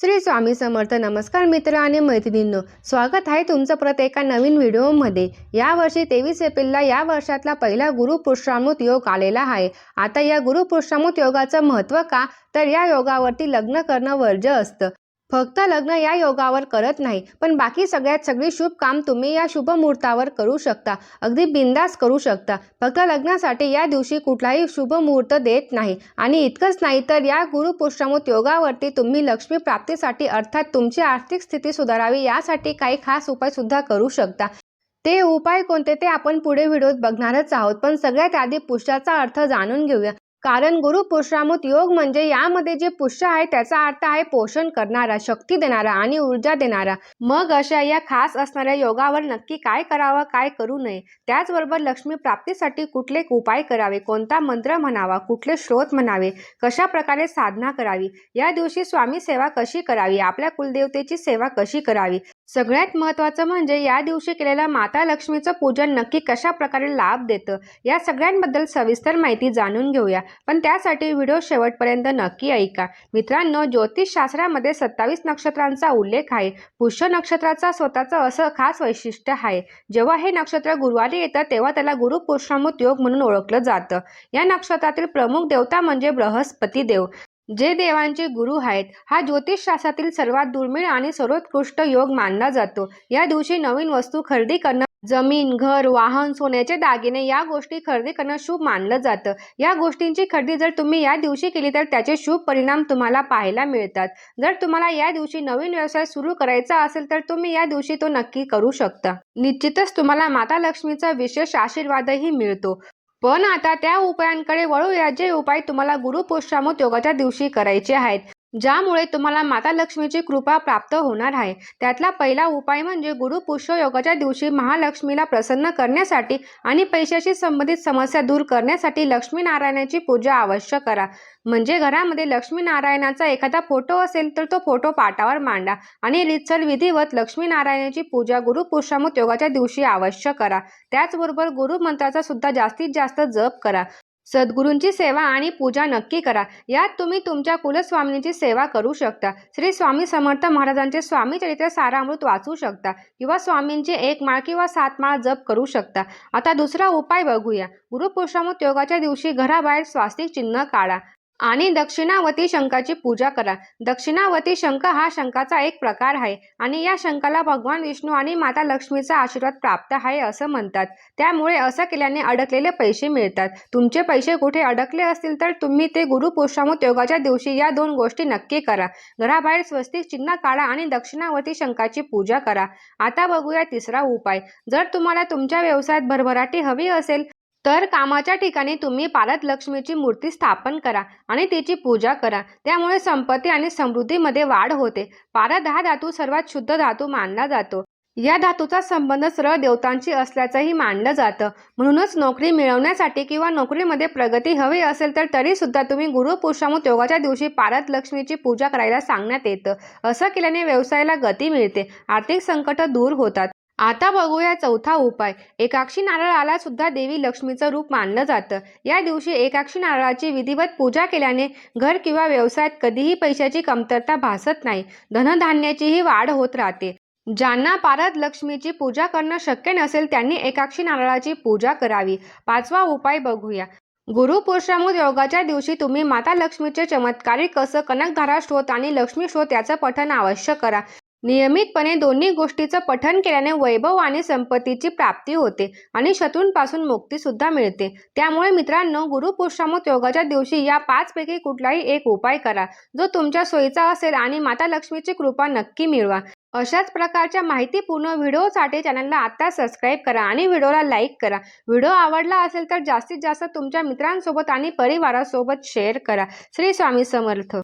श्री स्वामी समर्थ. नमस्कार मित्र आणि मैत्रिणींनो, स्वागत आहे तुमचं परत एका नवीन व्हिडिओमध्ये. यावर्षी 23 एप्रिलला या वर्षातला पहिला गुरुपुष्यामृत योग आलेला आहे. आता या गुरुपुष्यामृत योगाचं महत्त्व का, तर या योगावरती लग्न करणं वर्ज्य असतं. फक्त लग्न या योगावर करत नाही, पण बाकी सगळी शुभ काम तुम्ही या शुभ मुहूर्तावर करू शकता. अगदी बिंदास करू शकता. फक्त लग्नासाठी या दिवशी कुठलाही शुभ मुहूर्त देत नाही. आणि इतकंच नाही तर या गुरुपुष्यामृत योगावरती तुम्ही लक्ष्मी प्राप्तीसाठी अर्थात तुमची आर्थिक स्थिती सुधारावी यासाठी काही खास उपाय सुद्धा करू शकता. ते उपाय कोणते ते आपण पुढे व्हिडिओत बघणारच आहोत. पण सगळ्यात आधी पुष्याचा अर्थ जाणून घेऊया. कारण गुरुपुष्यामृत योग म्हणजे यामध्ये जे पुष्य आहे त्याचा अर्थ आहे पोषण करणारा, शक्ती देणारा आणि ऊर्जा देणारा. मग अशा या खास असणाऱ्या योगावर नक्की काय करावं, काय करू नये, त्याचबरोबर लक्ष्मी प्राप्तीसाठी कुठले उपाय करावे, कोणता मंत्र म्हणावा, कुठले श्लोक म्हणावे, कशा प्रकारे साधना करावी, या दिवशी स्वामी सेवा कशी करावी, आपल्या कुलदेवतेची सेवा कशी करावी, सगळ्यात महत्त्वाचं म्हणजे या दिवशी केलेल्या माता लक्ष्मीचं पूजन नक्की कशा प्रकारे लाभ देतं, या सगळ्यांबद्दल सविस्तर माहिती जाणून घेऊया. पण त्यासाठी व्हिडिओ शेवटपर्यंत नक्की ऐका. मित्रांनो, ज्योतिषशास्त्रामध्ये 27 नक्षत्रांचा उल्लेख आहे. पुष्य नक्षत्राचा स्वतःचं असं खास वैशिष्ट्य आहे. जेव्हा हे नक्षत्र गुरुवारी येतं तेव्हा त्याला गुरुपुष्यामृत योग म्हणून ओळखलं जातं. या नक्षत्रातील प्रमुख देवता म्हणजे बृहस्पती देव, जे देवांचे गुरु आहेत. हा ज्योतिषशास्त्रातील सर्वात दुर्मिळ आणि सर्वोत्कृष्ट योग मानला जातो. या दिवशी नवीन वस्तू खरेदी करणं, जमीन, घर, वाहन, सोन्याचे दागिने या गोष्टी खरेदी करणं शुभ मानलं जातं. या गोष्टींची खरेदी जर तुम्ही या दिवशी केली तर त्याचे शुभ परिणाम तुम्हाला पाहायला मिळतात. जर तुम्हाला या दिवशी नवीन व्यवसाय सुरू करायचा असेल तर तुम्ही या दिवशी तो नक्की करू शकता. निश्चितच तुम्हाला माता लक्ष्मीचा विशेष आशीर्वादही मिळतो. पण आता त्या उपायांकडे वळूया, जे उपाय तुम्हाला गुरुपुष्यामृत योगाच्या दिवशी करायचे आहेत, ज्यामुळे तुम्हाला माता लक्ष्मीची कृपा प्राप्त होणार आहे. त्यातला पहिला उपाय म्हणजे गुरुपुष्य योगाच्या दिवशी महालक्ष्मीला प्रसन्न करण्यासाठी आणि पैशाशी संबंधित समस्या दूर करण्यासाठी लक्ष्मीनारायणाची पूजा अवश्य करा. म्हणजे घरामध्ये लक्ष्मीनारायणाचा एखादा फोटो असेल तर तो फोटो पाटावर मांडा आणि रीतसर विधिवत लक्ष्मीनारायणाची पूजा गुरुपुष्यामृत योगाच्या दिवशी अवश्य करा. त्याचबरोबर गुरुमंत्राचा सुद्धा जास्तीत जास्त जप करा. सद्गुरूंची सेवा आणि पूजा नक्की करा. यात तुम्ही तुमच्या कुलस्वामिनीची सेवा करू शकता. श्री स्वामी समर्थ महाराजांचे स्वामी चरित्र सारामृत वाचू शकता किंवा स्वामींचे 1 माळ किंवा 7 माळ जप करू शकता. आता दुसरा उपाय बघूया. गुरुपुष्यामृत योगाच्या दिवशी घराबाहेर स्वास्तिक चिन्ह काढा आणि दक्षिणावती शंखाची पूजा करा. दक्षिणावती शंख हा शंखाचा एक प्रकार आहे आणि या शंखाला भगवान विष्णू आणि माता लक्ष्मीचा आशीर्वाद प्राप्त आहे असं म्हणतात. त्यामुळे असं केल्याने अडकलेले पैसे मिळतात. तुमचे पैसे कुठे अडकले असतील तर तुम्ही ते गुरुपुष्यामृत योगाच्या दिवशी या 2 गोष्टी नक्की करा. घराबाहेर स्वस्तिक चिन्ह काढा आणि दक्षिणावती शंखाची पूजा करा. आता बघूया तिसरा उपाय. जर तुम्हाला तुमच्या व्यवसायात भरभराटी हवी असेल तर कामाच्या ठिकाणी तुम्ही पारद लक्ष्मीची मूर्ती स्थापन करा आणि तिची पूजा करा. त्यामुळे संपत्ती आणि समृद्धीमध्ये वाढ होते. पारद हा धातू सर्वात शुद्ध धातू मानला जातो. या धातूचा संबंध सरळ देवतांशी असल्याचंही मानलं जातं. म्हणूनच नोकरी मिळवण्यासाठी किंवा नोकरीमध्ये प्रगती हवी असेल तर तरी सुद्धा तुम्ही गुरुपुष्यामृत योगाच्या दिवशी पारद लक्ष्मीची पूजा करायला सांगण्यात येतं. असं केल्याने व्यवसायाला गती मिळते, आर्थिक संकट दूर होतात. आता बघूया चौथा उपाय. एकाक्षी नारळाला सुद्धा देवी लक्ष्मीचं रूप मानलं जातं. या दिवशी एकाक्षी नारळाची विधिवत पूजा केल्याने घर किंवा व्यवसायात कधीही पैशाची कमतरता भासत नाही. धनधान्याचीही वाढ होत राहते. ज्यांना पारद लक्ष्मीची पूजा करणं शक्य नसेल त्यांनी एकाक्षी नारळाची पूजा करावी. पाचवा उपाय बघूया. गुरुपुष्यामृत योगाच्या दिवशी तुम्ही माता लक्ष्मीचे चमत्कारिक असं कनकधारा स्तोत्र आणि लक्ष्मी स्तोत्र याचं पठण अवश्य करा. नियमितपणे दोन्ही गोष्टीचं पठण केल्याने वैभव आणि संपत्तीची प्राप्ती होते आणि शत्रूंपासून मुक्ती सुद्धा मिळते. त्यामुळे मित्रांनो, गुरुपुष्यामृत योगाच्या दिवशी या 5 पैकी कुठलाही एक उपाय करा, जो तुमच्या सोयीचा असेल आणि माता लक्ष्मीची कृपा नक्की मिळवा. अशाच प्रकारच्या माहितीपूर्ण व्हिडिओसाठी चॅनलला आता सबस्क्राईब करा आणि व्हिडिओला लाईक करा. व्हिडिओ आवडला असेल तर जास्तीत जास्त तुमच्या मित्रांसोबत आणि परिवारासोबत शेअर करा. श्री स्वामी समर्थ.